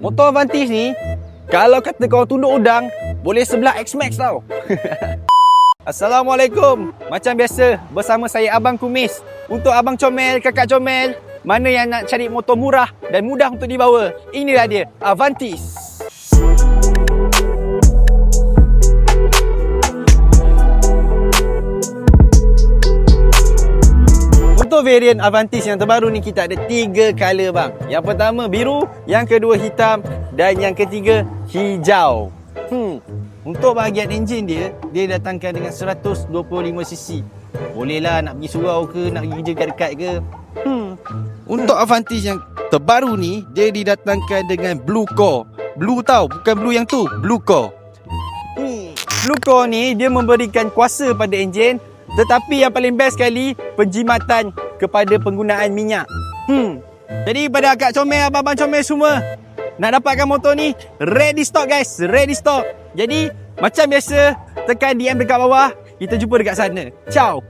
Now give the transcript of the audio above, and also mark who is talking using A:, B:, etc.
A: Motor Avantis ni, kalau kata kau tunduk udang, boleh sebelah X-Max tau. Assalamualaikum. Macam biasa, bersama saya Abang Kumis. Untuk Abang Comel, Kakak Comel, mana yang nak cari motor murah dan mudah untuk dibawa, inilah dia, Avantis. Untuk varian Avantis yang terbaru ni, kita ada 3 color bang. Yang pertama biru, yang kedua hitam dan yang ketiga hijau. Untuk bahagian enjin dia datangkan dengan 125cc. Bolehlah nak pergi surau ke, nak pergi kerja dekat-dekat ke. Untuk Avantis yang terbaru ni, dia didatangkan dengan Blue Core. Blue tau, bukan blue yang tu, Blue Core. Blue Core ni dia memberikan kuasa pada enjin, tetapi yang paling best sekali, penjimatan kepada penggunaan minyak. Jadi pada Kak Comel, Abang Comel semua, nak dapatkan motor ni, ready stock guys, ready stock. Jadi macam biasa, tekan DM dekat bawah, kita jumpa dekat sana. Ciao.